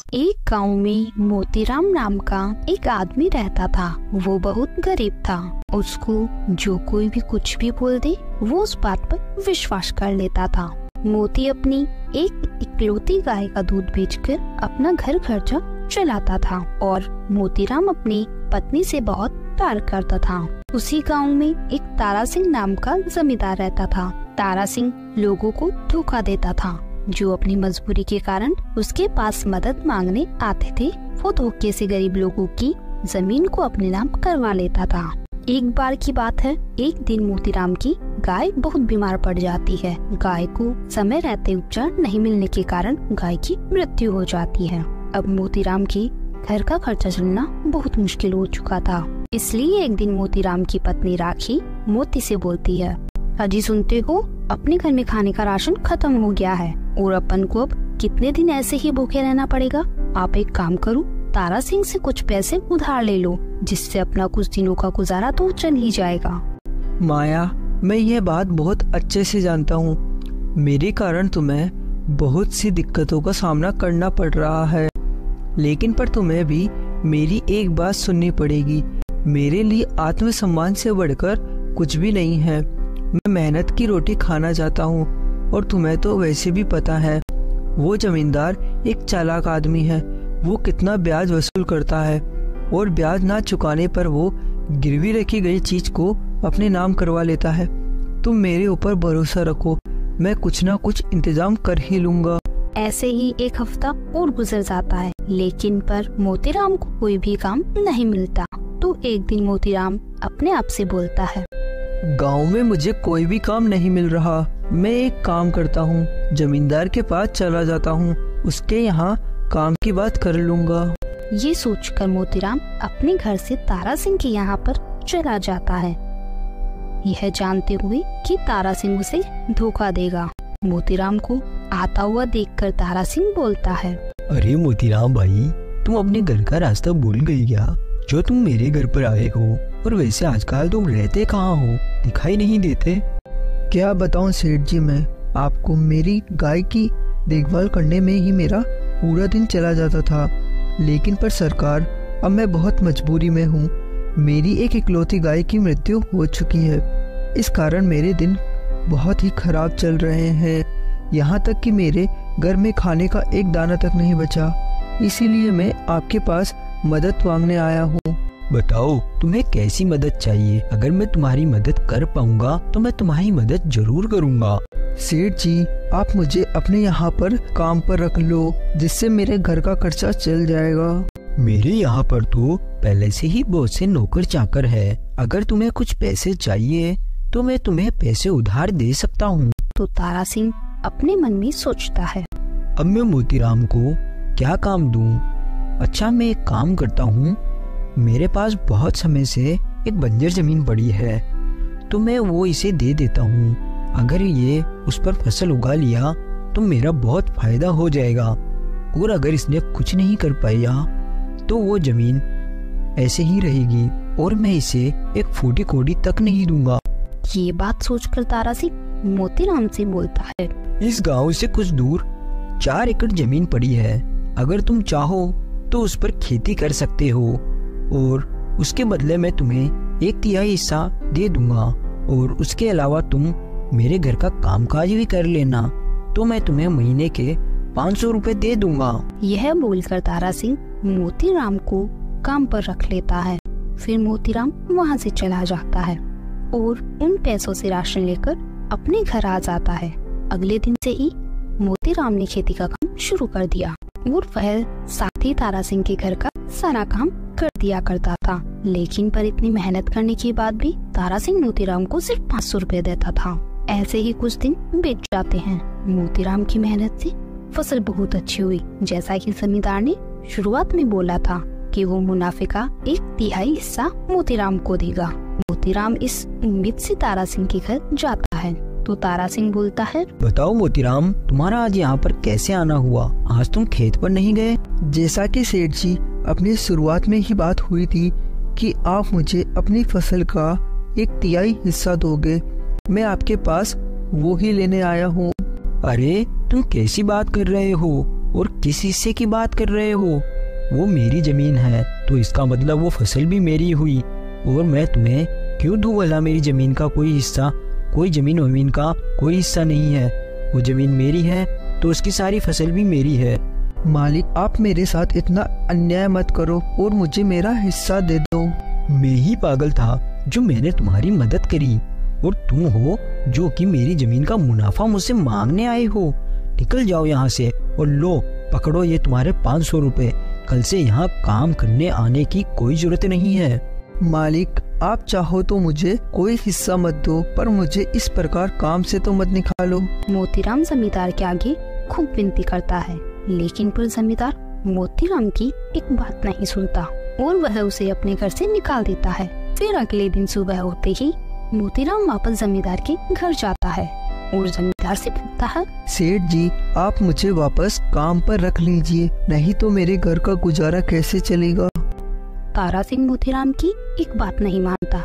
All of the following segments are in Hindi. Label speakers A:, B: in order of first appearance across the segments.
A: एक गांव में मोतीराम नाम का एक आदमी रहता था। वो बहुत गरीब था। उसको जो कोई भी कुछ भी बोल दे वो उस बात पर विश्वास कर लेता था। मोती अपनी एक इकलौती गाय का दूध बेचकर अपना घर खर्चा चलाता था और मोतीराम अपनी पत्नी से बहुत प्यार करता था। उसी गांव में एक तारा सिंह नाम का जमींदार रहता था। तारा सिंह लोगों को धोखा देता था। जो अपनी मजबूरी के कारण उसके पास मदद मांगने आते थे, वो धोखे से गरीब लोगों की जमीन को अपने नाम करवा लेता था। एक बार की बात है, एक दिन मोतीराम की गाय बहुत बीमार पड़ जाती है। गाय को समय रहते उपचार नहीं मिलने के कारण गाय की मृत्यु हो जाती है। अब मोतीराम की घर का खर्चा चलना बहुत मुश्किल हो चुका था। इसलिए एक दिन मोतीराम की पत्नी राखी मोती से बोलती है, अजी सुनते हो, अपने घर में खाने का राशन खत्म हो गया है और अपन को अब कितने दिन ऐसे ही भूखे रहना पड़ेगा। आप एक काम करो, तारा सिंह से कुछ पैसे उधार ले लो, जिससे अपना कुछ दिनों का गुजारा तो चल ही जाएगा।
B: माया, मैं ये बात बहुत अच्छे से जानता हूँ। मेरे कारण तुम्हें बहुत सी दिक्कतों का सामना करना पड़ रहा है, लेकिन पर तुम्हें भी मेरी एक बात सुननी पड़ेगी। मेरे लिए आत्मसम्मान से बढ़कर कुछ भी नहीं है। मैं मेहनत की रोटी खाना चाहता हूँ और तुम्हें तो वैसे भी पता है, वो जमींदार एक चालाक आदमी है। वो कितना ब्याज वसूल करता है और ब्याज ना चुकाने पर वो गिरवी रखी गई चीज को अपने नाम करवा लेता है। तुम मेरे ऊपर भरोसा रखो, मैं कुछ ना कुछ इंतजाम कर ही लूंगा।
A: ऐसे ही एक हफ्ता और गुजर जाता है, लेकिन पर मोतीराम को कोई भी काम नहीं मिलता। तो एक दिन मोतीराम अपने आप से बोलता है,
B: गांव में मुझे कोई भी काम नहीं मिल रहा। मैं एक काम करता हूँ, जमींदार के पास चला जाता हूँ, उसके यहाँ काम की बात कर लूंगा।
A: ये सोचकर मोतीराम अपने घर से तारा सिंह के यहाँ पर चला जाता है, यह जानते हुए कि तारा सिंह उसे धोखा देगा। मोतीराम को आता हुआ देखकर तारा सिंह बोलता है,
C: अरे मोतीराम भाई, तुम अपने घर का रास्ता भूल गई क्या? जो तुम मेरे घर पर आए हो, और वैसे आजकल तुम रहते कहाँ हो, दिखाई नहीं देते।
B: क्या बताऊं सेठ जी, मैं आपको मेरी गाय की देखभाल करने में ही मेरा पूरा दिन चला जाता था। लेकिन पर सरकार, अब मैं बहुत मजबूरी में हूँ। मेरी एक इकलौती गाय की मृत्यु हो चुकी है। इस कारण मेरे दिन बहुत ही खराब चल रहे हैं। यहाँ तक कि मेरे घर में खाने का एक दाना तक नहीं बचा। इसीलिए मैं आपके पास मदद मांगने आया हूँ।
C: बताओ तुम्हें कैसी मदद चाहिए? अगर मैं तुम्हारी मदद कर पाऊंगा तो मैं तुम्हारी मदद जरूर करूंगा।
B: सेठ जी, आप मुझे अपने यहाँ पर काम पर रख लो, जिससे मेरे घर का खर्चा चल जाएगा।
C: मेरे यहाँ पर तो पहले से ही बहुत से नौकर चाकर है। अगर तुम्हें कुछ पैसे चाहिए तो मैं तुम्हें पैसे उधार दे सकता हूँ।
A: तो तारा सिंह अपने मन में सोचता है,
C: अब मैं मोतीराम को क्या काम दूं? अच्छा, मैं एक काम करता हूँ, मेरे पास बहुत समय से एक बंजर जमीन पड़ी है, तो मैं वो इसे दे देता हूँ। अगर ये उस पर फसल उगा लिया तो मेरा बहुत फायदा हो जाएगा, और अगर इसने कुछ नहीं कर पाया तो वो जमीन ऐसे ही रहेगी और मैं इसे एक फूटी कोड़ी तक नहीं दूंगा।
A: ये बात सोचकर तारा सिंह मोतीराम से बोलता है,
C: इस गांव से कुछ दूर 4 एकड़ जमीन पड़ी है। अगर तुम चाहो तो उस पर खेती कर सकते हो और उसके बदले में तुम्हें 1/3 हिस्सा दे दूंगा, और उसके अलावा तुम मेरे घर का कामकाज भी कर लेना, तो मैं तुम्हें महीने के 500 रुपए दे दूंगा।
A: यह बोलकर तारा सिंह मोतीराम को काम पर रख लेता है। फिर मोतीराम वहाँ से चला जाता है और उन पैसों से राशन लेकर अपने घर आ जाता है। अगले दिन से ही मोतीराम ने खेती का काम शुरू कर दिया और वह साथ ही तारा सिंह के घर का सारा काम कर दिया करता था। लेकिन पर इतनी मेहनत करने के बाद भी तारा सिंह मोतीराम को सिर्फ 500 रुपए देता था। ऐसे ही कुछ दिन बीत जाते हैं। मोतीराम की मेहनत से फसल बहुत अच्छी हुई। जैसा कि जमींदार ने शुरुआत में बोला था कि वो मुनाफे का 1/3 हिस्सा मोतीराम को देगा। मोतीराम इस उम्मीद से तारा सिंह के घर जाता है। तो तारा सिंह बोलता है,
C: बताओ मोतीराम, तुम्हारा आज यहाँ पर कैसे आना हुआ? आज तुम खेत पर नहीं गए?
B: जैसा कि सेठ जी, अपनी शुरुआत में ही बात हुई थी कि आप मुझे अपनी फसल का 1/3 हिस्सा दोगे, मैं आपके पास वो ही लेने आया हूँ।
C: अरे तुम कैसी बात कर रहे हो? और किस हिस्से की बात कर रहे हो? वो मेरी जमीन है, तो इसका मतलब वो फसल भी मेरी हुई। और मैं तुम्हें क्यों दूं भला मेरी जमीन का कोई हिस्सा? कोई जमीन वमीन का कोई हिस्सा नहीं है। वो जमीन मेरी है तो उसकी सारी फसल भी मेरी है।
B: मालिक, आप मेरे साथ इतना अन्याय मत करो और मुझे मेरा हिस्सा दे दो।
C: मैं ही पागल था जो मैंने तुम्हारी मदद करी, और तुम हो जो कि मेरी जमीन का मुनाफा मुझसे मांगने आए हो। निकल जाओ यहाँ से और लो, पकड़ो ये तुम्हारे 500 रुपए। कल से यहाँ काम करने आने की कोई जरूरत नहीं है।
B: मालिक, आप चाहो तो मुझे कोई हिस्सा मत दो, पर मुझे इस प्रकार काम से तो मत निकालो।
A: मोतीराम जमींदार के आगे खूब विनती करता है, लेकिन पर जमींदार मोतीराम की एक बात नहीं सुनता और वह उसे अपने घर से निकाल देता है। फिर अगले दिन सुबह होते ही मोतीराम वापस जमींदार के घर जाता है और जमींदार से पूछता है,
B: सेठ जी, आप मुझे वापस काम पर रख लीजिए, नहीं तो मेरे घर का गुजारा कैसे चलेगा।
A: तारा सिंह मोतीराम की एक बात नहीं मानता।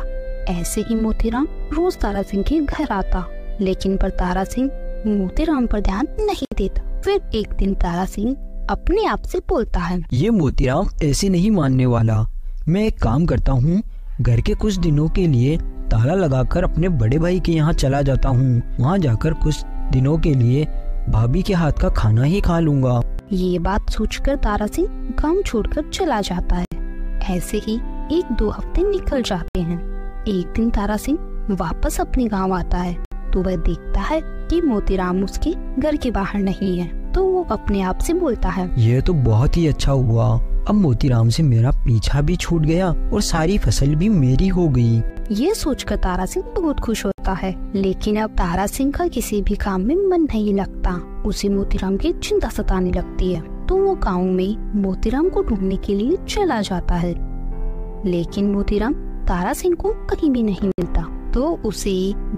A: ऐसे ही मोतीराम रोज तारा सिंह के घर आता, लेकिन पर तारा सिंह मोतीराम पर ध्यान नहीं देता। फिर एक दिन तारा सिंह अपने आप से बोलता है,
C: ये मोतीराम ऐसे नहीं मानने वाला। मैं एक काम करता हूँ, घर के कुछ दिनों के लिए ताला लगाकर अपने बड़े भाई के यहाँ चला जाता हूँ। वहाँ जाकर कुछ दिनों के लिए भाभी के हाथ का खाना ही खा लूँगा।
A: ये बात सोचकर तारा सिंह काम छोड़कर चला जाता है। ऐसे ही 1-2 हफ्ते निकल जाते हैं। एक दिन तारा सिंह वापस अपने गांव आता है तो वह देखता है कि मोतीराम उसके घर के बाहर नहीं है, तो वो अपने आप से बोलता है,
C: ये तो बहुत ही अच्छा हुआ। अब मोतीराम से मेरा पीछा भी छूट गया और सारी फसल भी मेरी हो गई।
A: ये सोचकर तारा सिंह बहुत खुश होता है, लेकिन अब तारा सिंह का किसी भी काम में मन नहीं लगता। उसे मोतीराम की चिंता सताने लगती है, तो वो गाँव में मोतीराम को ढूंढने के लिए चला जाता है। लेकिन मोतीराम तारा सिंह को कहीं भी नहीं मिलता। तो उसे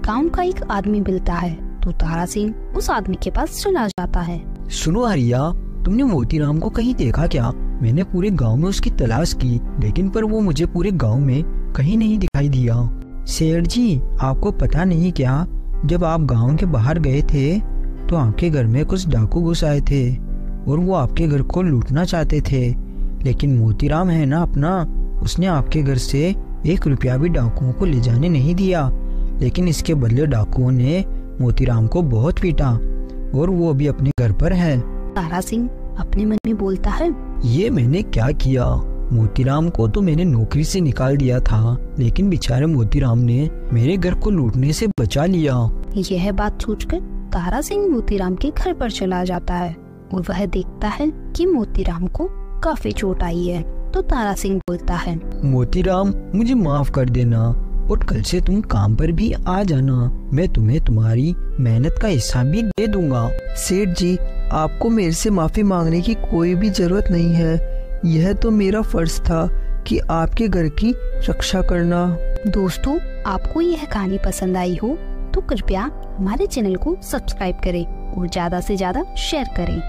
A: गांव का एक आदमी मिलता है, तो तारा सिंह उस आदमी के पास चला जाता है।
C: सुनो हरिया, तुमने मोतीराम को कहीं देखा क्या? मैंने पूरे गांव में उसकी तलाश की, लेकिन पर वो मुझे पूरे गांव में कहीं नहीं दिखाई दिया। सेठ जी, आपको पता नहीं क्या, जब आप गांव के बाहर गए थे तो आपके घर में कुछ डाकू घुस आए थे और वो आपके घर को लूटना चाहते थे। लेकिन मोतीराम है ना अपना, उसने आपके घर से 1 रुपया भी डाकुओं को ले जाने नहीं दिया। लेकिन इसके बदले डाकुओं ने मोतीराम को बहुत पीटा और वो अभी अपने घर पर है।
A: तारा सिंह अपने मन में बोलता है,
C: ये मैंने क्या किया? मोतीराम को तो मैंने नौकरी से निकाल दिया था, लेकिन बेचारे मोतीराम ने मेरे घर को लूटने से बचा लिया।
A: यह बात सोचकर तारा सिंह मोतीराम के घर पर चला जाता है और वह देखता है कि मोतीराम को काफी चोट आई है। तो तारा सिंह बोलता है,
C: मोतीराम, मुझे माफ कर देना और कल से तुम काम पर भी आ जाना। मैं तुम्हें तुम्हारी मेहनत का हिस्सा भी दे दूंगा।
B: सेठ जी, आपको मेरे से माफी मांगने की कोई भी जरूरत नहीं है। यह तो मेरा फर्ज था कि आपके घर की रक्षा करना।
A: दोस्तों, आपको यह कहानी पसंद आई हो तो कृपया हमारे चैनल को सब्सक्राइब करें और ज्यादा से ज्यादा शेयर करें।